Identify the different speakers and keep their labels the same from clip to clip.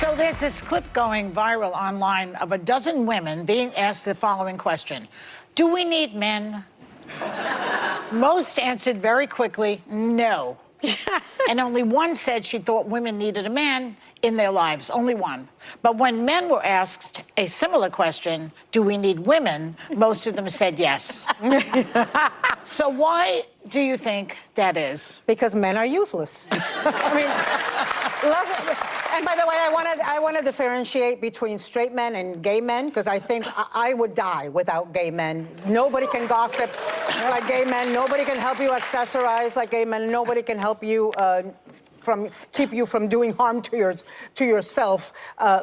Speaker 1: So there's this clip going viral online of a dozen women being asked the following question: do we need men? Most answered very quickly, no. And only one said she thought women needed a man in their lives, only one. But when men were asked a similar question, do we need women, most of them said yes. So why do you think that is?
Speaker 2: Because men are useless. I mean, and by the way, I want to differentiate between straight men and gay men, because I think I would die without gay men. Nobody can gossip like gay men. Nobody can help you accessorize like gay men. Nobody can help you keep you from doing harm to yourself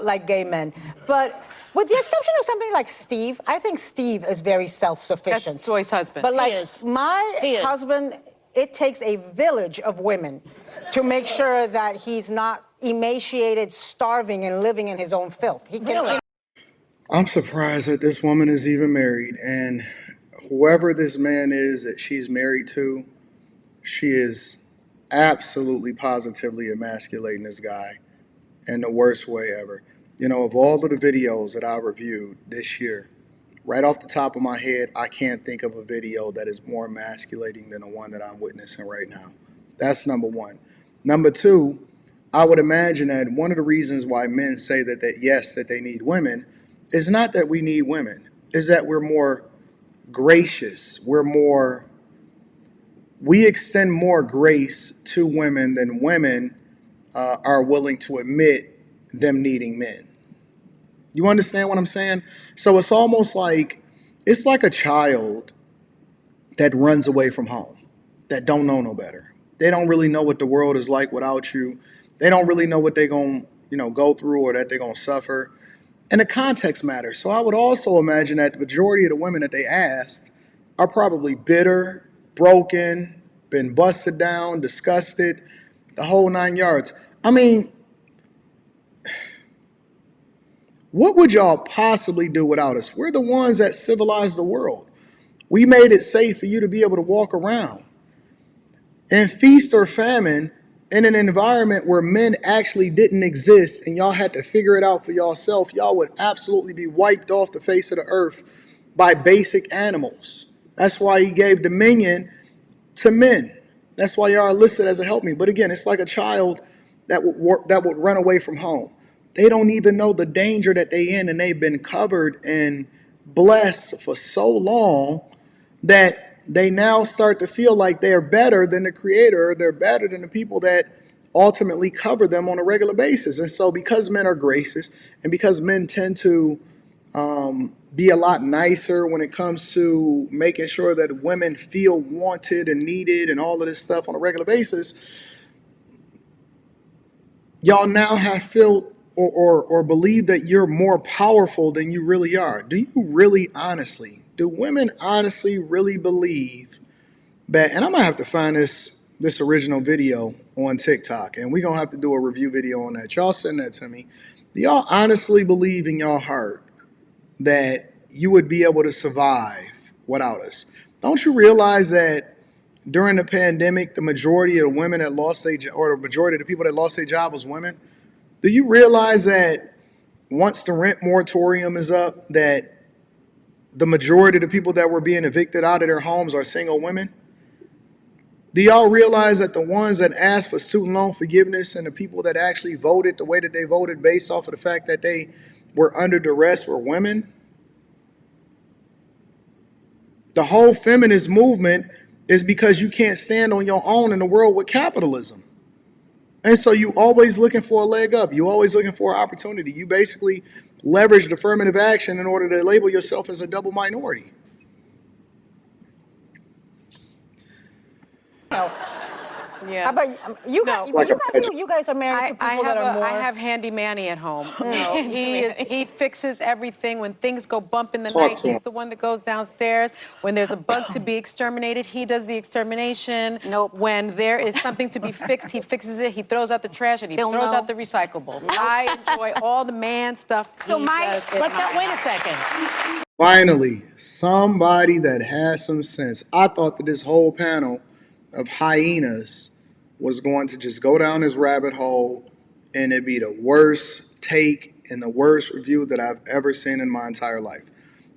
Speaker 2: like gay men. But with the exception of somebody like Steve, I think Steve is very self-sufficient.
Speaker 3: That's Joy's husband.
Speaker 2: But like my husband, it takes a village of women to make sure that he's not emaciated, starving, and living in his own filth. He can. Really?
Speaker 4: I'm surprised that this woman is even married, and whoever this man is that she's married to, she is absolutely positively emasculating this guy in the worst way ever. You know, of all of the videos that I reviewed this year, right off the top of my head, I can't think of a video that is more emasculating than the one that I'm witnessing right now. That's number one. Number two, I would imagine that one of the reasons why men say that yes, that they need women is not that we need women, is that we're more gracious. We extend more grace to women than women are willing to admit them needing men. You understand what I'm saying? So it's almost like, it's like a child that runs away from home, that don't know no better. They don't really know what the world is like without you. They don't really know what they're going to go through or that they're going to suffer. And the context matters. So I would also imagine that the majority of the women that they asked are probably bitter, broken, been busted down, disgusted, the whole 9 yards. I mean, what would y'all possibly do without us? We're the ones that civilized the world. We made it safe for you to be able to walk around. And feast or famine in an environment where men actually didn't exist and y'all had to figure it out for yourself, y'all would absolutely be wiped off the face of the earth by basic animals. That's why he gave dominion to men. That's why y'all are listed as a helpmeet. But again, it's like a child that would run away from home. They don't even know the danger that they in, and they've been covered and blessed for so long that they now start to feel like they're better than the creator. They're better than the people that ultimately cover them on a regular basis. And so because men are gracious and because men tend to be a lot nicer when it comes to making sure that women feel wanted and needed and all of this stuff on a regular basis, y'all now have felt or believe that you're more powerful than you really are. Do you really honestly? Do women honestly really believe that, and I'm going to have to find this original video on TikTok, and we're going to have to do a review video on that. Y'all send that to me. Do y'all honestly believe in your heart that you would be able to survive without us? Don't you realize that during the pandemic, the majority of the women that lost their job, or the majority of the people that lost their job was women? Do you realize that once the rent moratorium is up, that the majority of the people that were being evicted out of their homes are single women? Do y'all realize that the ones that asked for student loan forgiveness and the people that actually voted the way that they voted based off of the fact that they were under duress were women? The whole feminist movement is because you can't stand on your own in the world with capitalism. And so you always looking for a leg up. You always looking for an opportunity. You basically leverage affirmative action in order to label yourself as a double minority.
Speaker 2: Yeah. How about you guys? You guys are married to people that are more.
Speaker 3: I have Handy Manny at home. No, he fixes everything. When things go bump in the night, he's the one that goes downstairs. When there's a bug to be exterminated, he does the extermination.
Speaker 2: Nope.
Speaker 3: When there is something to be fixed, he fixes it. He throws out the trash and he throws out the recyclables. I enjoy all the man stuff.
Speaker 1: So wait a second.
Speaker 4: Finally, somebody that has some sense. I thought that this whole panel of hyenas was going to just go down this rabbit hole and it'd be the worst take and the worst review that I've ever seen in my entire life.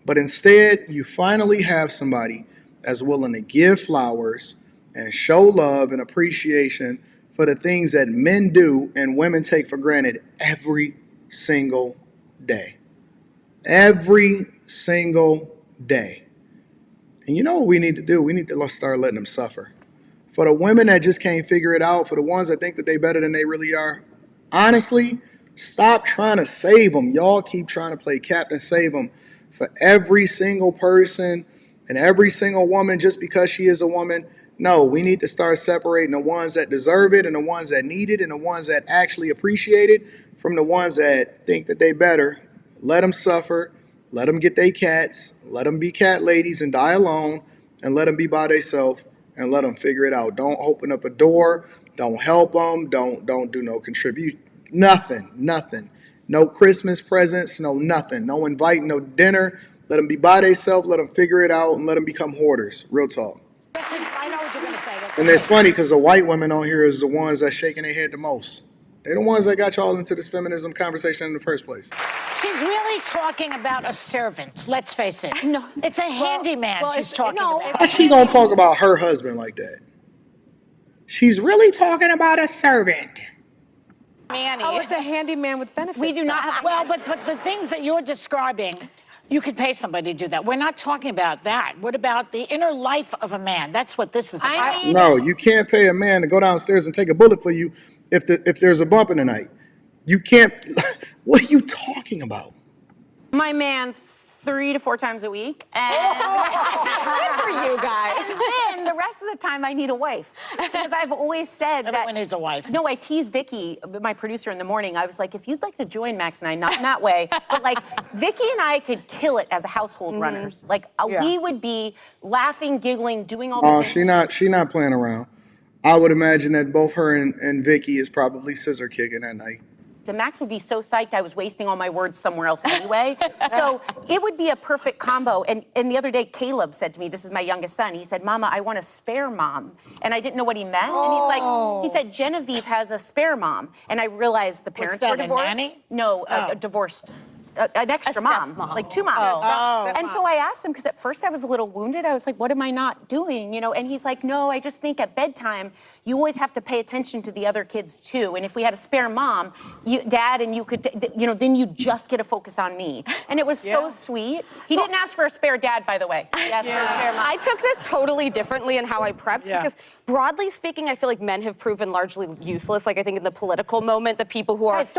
Speaker 4: But instead, you finally have somebody that's willing to give flowers and show love and appreciation for the things that men do and women take for granted every single day. Every single day. And you know what we need to do? We need to start letting them suffer. For the women that just can't figure it out, for the ones that think that they're better than they really are, honestly, stop trying to save them. Y'all keep trying to play Captain Save them for every single person and every single woman just because she is a woman. No, we need to start separating the ones that deserve it and the ones that need it and the ones that actually appreciate it from the ones that think that they better. Let them suffer. Let them get their cats. Let them be cat ladies and die alone, and let them be by themselves and let them figure it out. Don't open up a door. Don't help them. Don't do no contribute. Nothing. No Christmas presents. No nothing. No invite. No dinner. Let them be by themselves. Let them figure it out and let them become hoarders. Real talk.
Speaker 1: I know what you're going to say.
Speaker 4: And it's funny because the white women on here is the ones that shaking their head the most. They're the ones that got y'all into this feminism conversation in the first place.
Speaker 1: She's really talking about a servant, let's face it.
Speaker 5: No.
Speaker 1: It's a handyman she's talking about.
Speaker 4: How's she gonna talk about her husband like that? She's really talking about a servant.
Speaker 5: Manny.
Speaker 3: Oh, it's a handyman with benefits.
Speaker 5: We do not have.
Speaker 1: Well, but the things that you're describing, you could pay somebody to do that. We're not talking about that. What about the inner life of a man? That's what this is about.
Speaker 4: No, you can't pay a man to go downstairs and take a bullet for you if there's a bump in the night. You can't. What are you talking about?
Speaker 5: My man 3 to 4 times a week. And
Speaker 1: Good for you guys.
Speaker 5: And then the rest of the time I need a wife. Because I've always said that.
Speaker 1: Everyone needs a wife.
Speaker 5: No, I tease Vicky, my producer, in the morning. I was like, if you'd like to join Max and I, not in that way, but like Vicky and I could kill it as a household runners. Like we would be laughing, giggling, doing all the things.
Speaker 4: She not playing around. I would imagine that both her and Vicky is probably scissor kicking that night.
Speaker 5: And Max would be so psyched I was wasting all my words somewhere else anyway. So it would be a perfect combo. And the other day, Caleb said to me, this is my youngest son, he said, Mama, I want a spare mom. And I didn't know what he meant. And he's like, he said, Genevieve has a spare mom. And I realized the parents were divorced.
Speaker 1: A nanny?
Speaker 5: No, divorced. An extra mom, like 2 moms. And so I asked him, because at first I was a little wounded. I was like, what am I not doing? You know, and he's like, no, I just think at bedtime, you always have to pay attention to the other kids too. And if we had a spare mom, dad and you could, then you just get to focus on me. And it was so sweet. He didn't ask for a spare dad, by the way. He asked for a spare mom.
Speaker 6: I took this totally differently in how I prepped because broadly speaking, I feel like men have proven largely useless. Like I think in the political moment, the people who are saying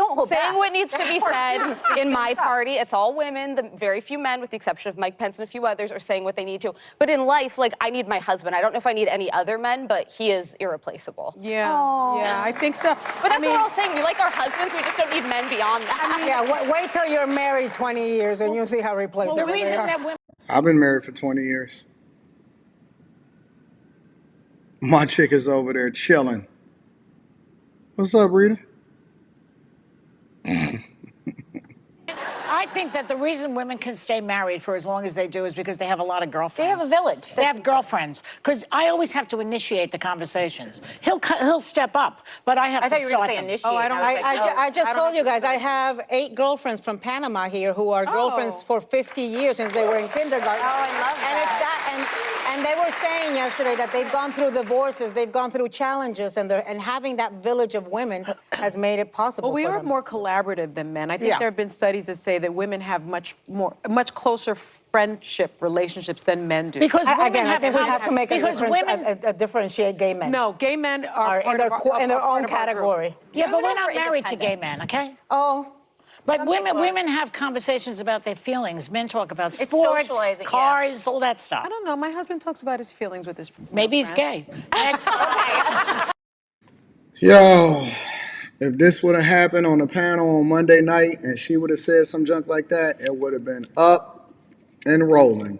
Speaker 6: what needs to be said in my party, it's all women. The very few men, with the exception of Mike Pence and a few others, are saying what they need to. But in life, like I need my husband. I don't know if I need any other men, but he is irreplaceable.
Speaker 3: Yeah, I think so.
Speaker 6: But that's what we're all saying. We like our husbands. We just don't need men beyond that.
Speaker 2: Yeah, wait till you're married 20 years and you'll see how replaceable
Speaker 1: The
Speaker 2: they
Speaker 1: reason
Speaker 2: are.
Speaker 1: that women
Speaker 4: I've been married for 20 years. My chick is over there chilling. What's up, Rita?
Speaker 1: I think that the reason women can stay married for as long as they do is because they have a lot of girlfriends.
Speaker 5: They have a village.
Speaker 1: They have girlfriends. Because I always have to initiate the conversations. He'll step up, but I have to
Speaker 5: thought you were going
Speaker 1: start
Speaker 5: to say
Speaker 1: them.
Speaker 5: initiate.
Speaker 3: Oh, I don't-
Speaker 2: I just told you guys, I have 8 girlfriends from Panama here who are girlfriends for 50 years since they were in kindergarten.
Speaker 5: Oh, I love
Speaker 2: And it's that, and they were saying yesterday that they've gone through divorces, they've gone through challenges, and having that village of women has made it possible
Speaker 3: Well, we
Speaker 2: for
Speaker 3: are
Speaker 2: them.
Speaker 3: more collaborative than men. I think there have been studies that say that women have much closer friendship relationships than men do.
Speaker 1: Because women
Speaker 2: Again, I think we have to make a
Speaker 1: because
Speaker 2: difference,
Speaker 1: women,
Speaker 2: differentiate gay men.
Speaker 3: No, gay men are
Speaker 2: in their,
Speaker 3: part
Speaker 2: in their
Speaker 3: of
Speaker 2: own
Speaker 3: our group.
Speaker 2: category.
Speaker 1: yeah, but we're
Speaker 6: Women
Speaker 1: not
Speaker 6: are
Speaker 1: married to gay
Speaker 6: independent.
Speaker 1: men, okay?
Speaker 2: Oh,
Speaker 1: But women have conversations about their feelings. Men talk about
Speaker 5: It's
Speaker 1: sports,
Speaker 5: socializing, yeah.
Speaker 1: cars, all that stuff.
Speaker 3: I don't know. My husband talks about his feelings with his
Speaker 1: Maybe he's
Speaker 3: friends.
Speaker 1: gay. Next.
Speaker 4: Yo, if this would have happened on the panel on Monday night and she would have said some junk like that, it would have been up and rolling.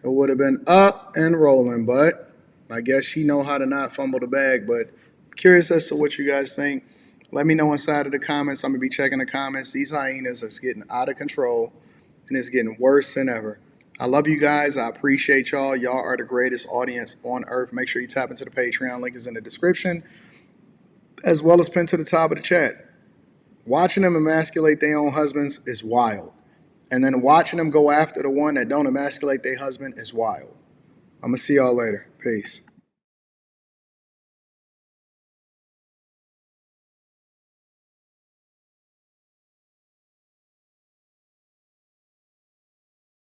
Speaker 4: It would have been up and rolling, but I guess she know how to not fumble the bag. But curious as to what you guys think. Let me know inside of the comments. I'm going to be checking the comments. These hyenas are getting out of control, and it's getting worse than ever. I love you guys. I appreciate y'all. Y'all are the greatest audience on earth. Make sure you tap into the Patreon. Link is in the description, as well as pinned to the top of the chat. Watching them emasculate their own husbands is wild. And then watching them go after the one that don't emasculate their husband is wild. I'm going to see y'all later. Peace.